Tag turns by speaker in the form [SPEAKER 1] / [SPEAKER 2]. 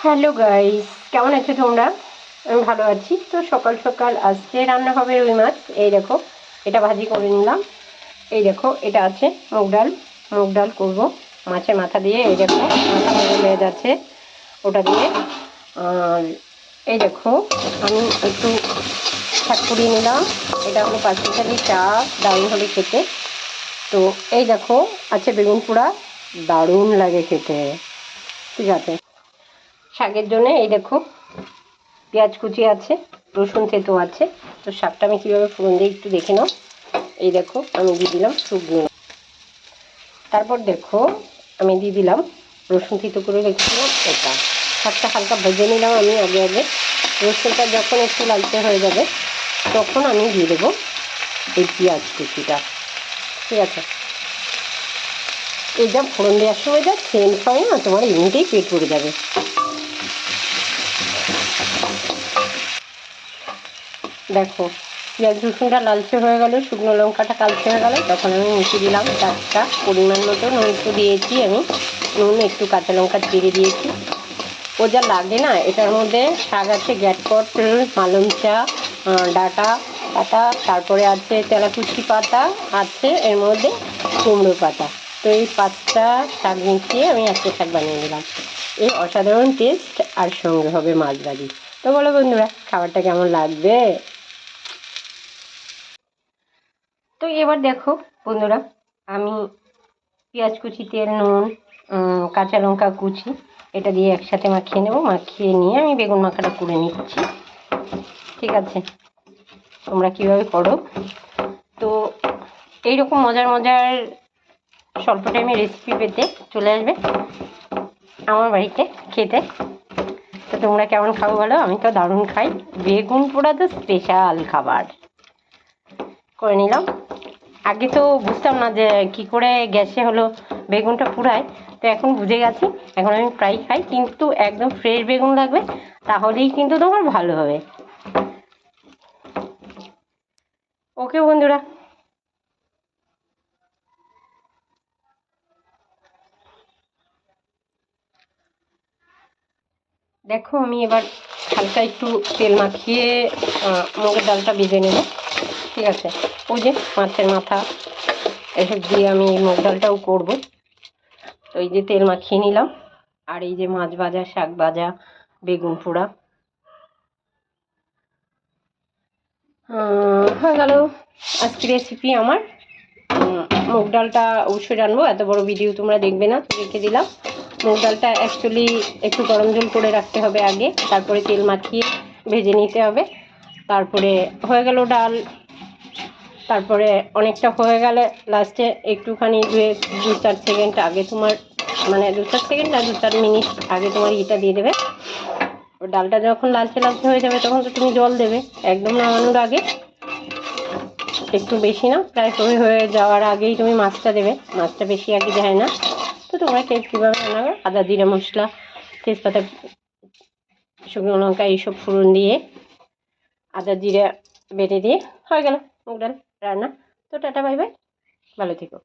[SPEAKER 1] Hello guys, কেমন আছো তোমরা? আমি ভালো আছি। তো সকাল সকাল আজকে রান্না হবে রুই মাছ। এই দেখো, এটা ভাজি করে নিলাম। এই দেখো, এটা আছে মুগ ডাল করবো মাছের মাথা দিয়ে। এই দেখো, মাথা হয়ে যাচ্ছে ওটা দিয়ে। আর এই দেখো, আমি একটু শাক পুড়িয়ে নিলাম। এটা হলো পাঁচমিশালি চা, দারুণ হবে খেতে। তো এই দেখো, আছে বেগুন পোড়া, দারুণ লাগে খেতে। ঠিক আছে, শাকের জন্য এই দেখো পেঁয়াজ কুচি আছে, রসুন থেতো আছে। তো শাকটা আমি কীভাবে ফোড়ন দিয়ে একটু দেখে নাও। এই দেখো, আমি দিয়ে দিলাম শুকনো। তারপর দেখো, আমি দিয়ে দিলাম রসুন থেতো করে রেখেছিলাম এটা। শাকটা হালকা ভেজে নিলাম আমি আগে। রসুনটা যখন একটু লালচে হয়ে যাবে তখন আমি দিয়ে দেবো এই পেঁয়াজ কুচিটা। ঠিক আছে, এই যা ফোড়ন দেওয়ার সময় যা সেন্ট হয় না, তোমার এমনিতেই পেট ভরে যাবে। দেখো, পেঁয়াজ রসুনটা লালচে হয়ে গেল, শুকনো লঙ্কাটা কালচে হয়ে গেল, তখন আমি মুছে দিলাম চারটা, পরিমাণ মতো নুন একটু দিয়েছি আমি। নুন একটু কাঁচা লঙ্কা চিড়ে দিয়েছি। ও যা লাগে না, এটার মধ্যে শাক আছে গ্যাটকট, মালং চা, ডাঁটা পাতা, তারপরে আছে তেলাকুচি পাতা, আছে এর মধ্যে কুমড়ো পাতা। তো এই 5টা শাক মিশিয়ে আমি একটা শাক বানিয়ে নিলাম। এই অসাধারণ টেস্ট, আর সঙ্গে হবে মাছ ভাজি। তো বলো বন্ধুরা, খাবারটা কেমন লাগবে? তো এবার দেখো বন্ধুরা, আমি পেঁয়াজ কুচি, তেল, নুন, কাঁচা লঙ্কা কুচি এটা দিয়ে একসাথে মাখিয়ে নেব। মাখিয়ে নিয়ে আমি বেগুন মাখাটা করে নিচ্ছি। ঠিক আছে, তোমরা কীভাবে করো। তো এইরকম মজার মজার স্বল্প টাইমে রেসিপি পেতে চলে আসবে আমার বাড়িতে খেতে। তো তোমরা কেমন খাবো বলো? আমি তো দারুণ খাই। বেগুন পোড়া তো স্পেশাল খাবার। করে নিলাম। আগে তো বুঝতাম না যে কি করে গ্যাসে হলো বেগুনটা পুড়ায়, তো এখন বুঝে গেছি। এখন আমি প্রায় খাই, কিন্তু একদম ফ্রেশ বেগুন লাগবে, তাহলেই কিন্তু তোমার ভালো হবে। ওকে বন্ধুরা, দেখো আমি এবার হালকা একটু তেল মাখিয়ে মুগের ডালটা ভেজে নেব। ঠিক আছে, ওই যে মাছের মাথা এসব দিয়ে আমি মুগ ডালটাও করবো। তো এই যে তেল মাখিয়ে নিলাম, আর এই যে মাছ ভাজা, শাক ভাজা, বেগুন পোড়া হয়ে গেল আজকে রেসিপি আমার। মুগ ডালটা অবশ্যই রানবো, এত বড় ভিডিও তোমরা দেখবে না, রেখে দিলাম। মুগ ডালটা অ্যাকচুয়ালি একটু গরম জল করে রাখতে হবে আগে, তারপরে তেল মাখিয়ে ভেজে নিতে হবে। তারপরে হয়ে গেল ডাল। তারপরে অনেকটা হয়ে গেলে লাস্টে একটুখানি 2-4 সেকেন্ড আগে তোমার, মানে 2-4 সেকেন্ড না, 2-4 মিনিট আগে তোমার ইটা দিয়ে দেবে। ডালটা যখন লালচে লালচে হয়ে যাবে তখন তো তুমি জল দেবে একদম নামানোর আগে। একটু বেশি না, প্রায় হয়ে যাওয়ার আগেই তুমি মাছটা দেবে। মাছটা বেশি আগে যায় না। তো তোমরা কীভাবে রান্না করো, আদা জিরে মশলা, তেজপাতা, শুকনো লঙ্কা এইসব ফোড়ন দিয়ে, আদা জিরে বেটে দিয়ে হয়ে গেল মুগ ডাল রান্না। তো টাটা বাই বাই, ভালো থেকো।